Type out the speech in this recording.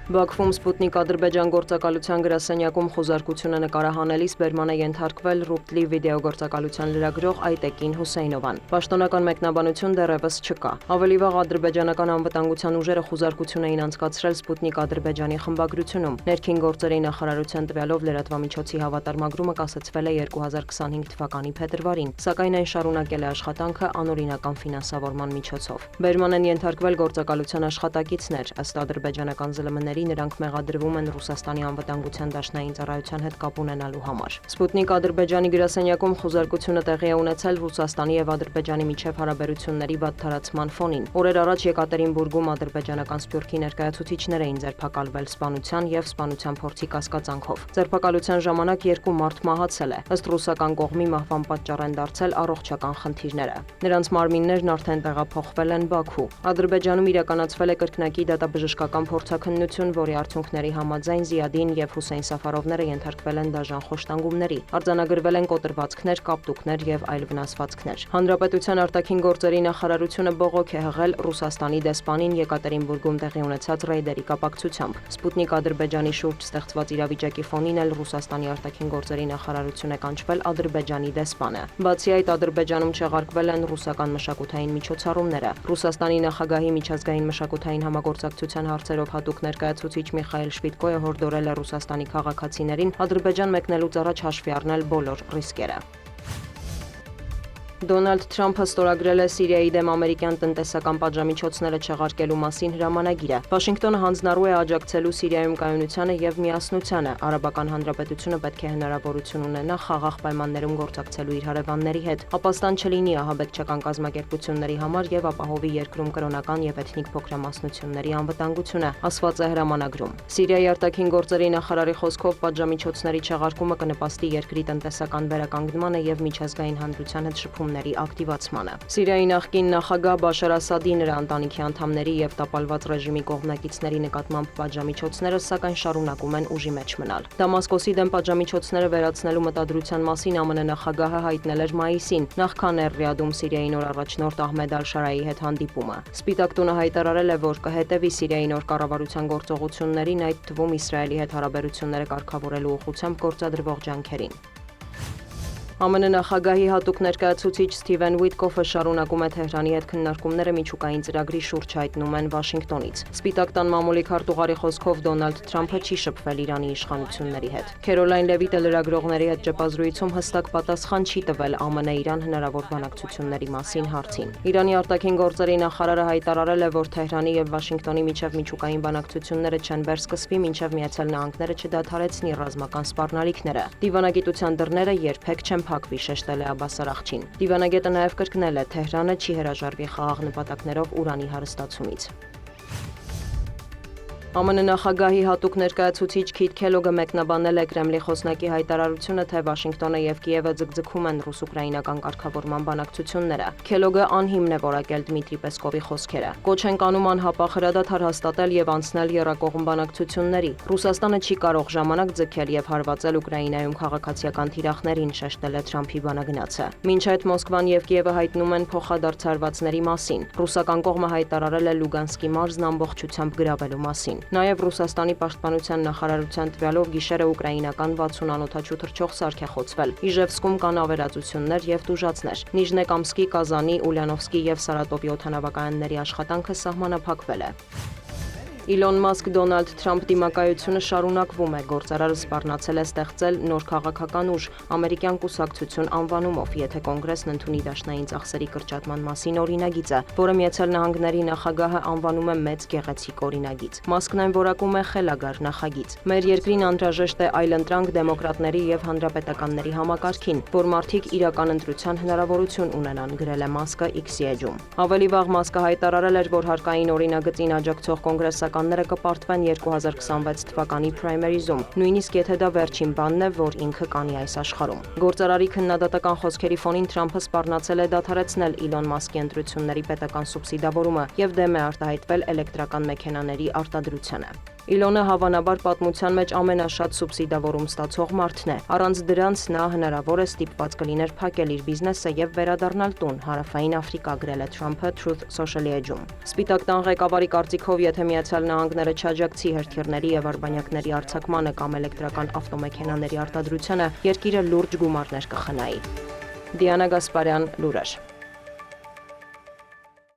Բաքվում Սպուտնիկ Ադրբեջան գործակալության գրասենյակում խոզարկությունը նկարահանելիս բերման է ենթարկվել Ռուպտլի վիդեոգործակալության լրագրող Այտեկին Հուսեյնովան։ Պաշտոնական մեկնաբանություն դեռևս չկա։ Ավելի վաղ ադրբեջանական անվտանգության ուժերը խոզարկություն էին անցկացրել Սպուտնիկ Ադրբեջանի խմբագրությունում։ Ներքին գործերի նախարարության տվյալով լրատվամիջոցի հավատարմագրումը կասեցվել է 2025 թվականի փետրվարին, սակայն այն շարունակել է աշխատանքը անօրինական ֆինանսավորման միջոցով։ Բերման են ենթարկվել գործակալության աշխատակիցներ, ըստ ադրբեջանական ԶԼՄ-ների նրանք մեղադրվում են Ռուսաստանի անվտանգության դաշնային ծառայության հետ կապ ունենալու համար։ Սպուտնիկ Ադրբեջանի գրասենյակում խոզարկությունը տեղի է ունեցել Ռուսաստանի եւ Ադրբեջանի միջև հարաբերությունների վատթարացման ֆոնին։ Օրեր առաջ Եկատերինբուրգում ադրբեջանական սփյուռքի ներկայացուցիչներ էին ձերբակալվել սպանության եւ սպանության փորձի կասկածանքով։ Ձերբակալության ժամանակ 2 մարդ մահացել է։ Ըստ ռուսական կողմի մահվան պատճառ են դարձել առողջական խնդիրները։ Նրանց մարմիններն արդեն տեղափոխվել են Բաքու։ Ադրբեջանում իրականացվել է կրկնակի դատաբժշկական փորձաքննություն, որի արդյունքների համաձայն Զիադին եւ Հուսեյն Սաֆարովները ենթարկվել են դաժան խոշտանգումների, արձանագրվել են կոտրվածքներ, կապտուկներ եւ այլ վնասվածքներ։ Հանրապետության արտաքին գործերի նախարարությունը բողոք է հղել Ռուսաստանի դեսպանին Եկատերինբուրգում տեղի ունեցած ռեյդերի կապակցությամբ։ Սպուտնիկ Ադրբեջանի շուրջ ստեղծված իրավիճակի ֆոնին էլ Ռուսաստանի արտաքին գործերի նախարարություն է կանչվել Ադրբեջանի դեսպանը։ Բացի այդ, Ադրբեջանում չեղարկվել են ռուսական մշակութային միջոցառումները։ Ռուսաստանի նախագահի միջազգային մշակութային համագործակցության հարցերով հատուկ ներկայացուցիչ Միխայել Շվիդկոյը հորդորել է Ռուսաստանի քաղաքացիներին Ադրբեջան մեկնելուց առաջ հաշվի առնել բոլոր ռիսկերը։ Դոնալդ Թրամփը ստորագրել է Սիրիայի դեմ ամերիկյան տնտեսական պատժամիջոցները չեղարկելու մասին հրամանագիրը։ Վաշինգտոնը հանձնառու է աջակցելու Սիրիայում կայունությանը եւ միասնությանը։ Արաբական հանրապետությունը պետք է հնարավորություն ունենա խաղաղ պայմաններում գործակցելու իր հարևանների հետ, ապաստան չլինի ահաբեկչական կազմակերպությունների համար եւ ապահովի երկրում կրոնական եւ էթնիկ փոքրամասնությունների անվտանգությունը, ասված է հրամանագրում։ Սիրիայի արտաքին գործերի նախարարի խոսքով պատժամիջոցների չեղարկումը կնպաստի երկրի տնտեսական վերականգնմանը եւ միջազգային հանրության հետ շփումների ակտիվացմանը։ Սիրիայի նախկին նախագահ Բաշար Ասադի, նրա ընտանիքի անդամների եւ տապալված ռեժիմի կողմնակիցների նկատմամբ պատժամիջոցները սակայն շարունակում են ուժի մեջ մնալ։ Դամասկոսի դեմ պատժամիջոցները վերացնելու մտադրության մասին ԱՄՆ նախագահը հայտնել էր մայիսին, նախքան էր Ռիադում Սիրիայի նոր առաջնորդ Ահմեդ Ալ-Շարայի հետ հանդիպումը։ Սպիտակ տունը հայտարարել է, որ կհետևի Սիրիայի նոր կառավարության գործողություններին, այդ թվում Իսրայելի հետ հարաբերությունները կարգավորելու ուղղությամբ գործադրվող ջանքերին։ ԱՄՆ նախագահի հատուկ ներկայացուցիչ Սթիվեն Ուիտկոֆը շարունակում է Թեհրանի հետ քննարկումները միջուկային ծրագրի շուրջ, հայտնում են Վաշինգտոնից։ Սպիտակ տան մամուլի քարտուղարի խոսքով Դոնալդ Թրամփը չի շփվել Իրանի իշխանությունների հետ։ Քերոլայն Լևիտը լրագրողների հետ ճեպազրույցում հստակ պատասխան չի տվել ԱՄՆ-Իրան հնարավոր բանակցությունների մասին հարցին։ Իրանի արտաքին գործերի նախարարը հայտարարել է, որ Թեհրանի եւ Վաշինգտոնի միջև միջուկային բանակցությունները չեն վերսկսվի, մինչև Միացյալ Նահանգները չդադարեցնի ռազմական սպառնալիքները։ Դիվանագիտության դռները երբեք չեն փակվի, շեշտել է Աբբաս Արաղչին։ Դիվանագետը նաև կրկնել է, Թեհրանը չի հրաժարվի խաղաղ նպատակներով ուրանի հարստացումից։ ԱՄՆ նախագահի հատուկ ներկայացուցիչ Քիթ Քելոգը մեկնաբանել է Կրեմլի խոսնակի հայտարարությունը, թե Վաշինգտոնը եւ Կիևը ձգձգում են ռուս-ուկրաինական կարգավորման բանակցությունները։ Քելոգը անհիմն է որակել Դմիտրի Պեսկովի խոսքերը։ Կոչ են կանում անհապաղ հրադադար հաստատել եւ անցնել եռակողմ բանակցությունների։ Ռուսաստանը չի կարող ժամանակ ձգել եւ հարվածել Ուկրաինայում քաղաքացիական թիրախներին, շեշտել է Թրամփի բանագնացը։ Մինչ այդ Մոսկվան եւ Կիևը հայտնում են փոխադարձարվածների մասին։ Ռուսական կողմը հայտարարել է Լուգանսկի մարզն ամբողջությամբ գրավելու մասին։ Նաև Ռուսաստանի պաշտպանության նախարարության տվյալով գիշերը ուկրաինական 60 անօդաչու թռչող սարք է խոցվել։ Իժևսկում կան ավերածություններ եւ տուժածներ։ Նիժնեկամսկի, Կազանի, Ուլյանովսկի եւ Սարատովի օդանավակայանների աշխատանքը սահմանափակվել է։ Իլոն Մասկ Դոնալդ Թրամփ դիմակայությունը շարունակվում է, գործարարը սպառնացել է ստեղծել նոր քաղաքական ուժ ամերիկյան կուսակցություն անվանումով, եթե կոնգրեսն ընդունի դաշնային ծախսերի կրճատման մասին օրինագիծը, որը Միացյալ Նահանգների նախագահը անվանում է մեծ գեղեցիկ օրինագիծ։ Մասկն այն որակում է խելագար նախագիծ։ Մեր երկրին անհրաժեշտ է այլընտրանք դեմոկրատների եւ հանրապետականների համակարգին, որ մարդիկ իրական ընտրության հնարավորություն ունենան, գրել է Մասկը X-ի էջում։ Ավելի վաղ Մասկը հայտարարել էր, որ հարկային օրինագծին աջակցող կոնգրեսականները կպարտվեն 2026 թվականի պրայմերիզում, նույնիսկ եթե դա վերջին բանն է, որ ինքը կանի այս աշխարհում։ Գործարարի քննադատական խոսքերի ֆոնին Թրամփը սպառնացել է դադարեցնել Իլոն Մասկի ընտրությունների պետական սուբսիդավորումը եւ դեմ է արտահայտվել էլեկտրական մեքենաների արտադրությանը։ Իլոնը հավանաբար պատմության մեջ ամենաշատ սուբսիդավորում ստացող մարդն է։ Առանց դրանց նա հնարավոր է ստիպված կլիներ փակել իր բիզնեսը եւ վերադառնալ տուն, Հարավային Աֆրիկա, գրել է Թրամփը Truth Social-ի էջում։ Սպիտակ տան ղեկավարի կարծիքով, եթե Միացյալ Նահանգները չաջակցի հրթիռների եւ արբանյակների արձակմանը կամ էլեկտրական ավտոմեքենաների արտադրությանը, երկիրը լուրջ գումարներ կխնայի։ Դիանա Գասպարյան, լուրեր։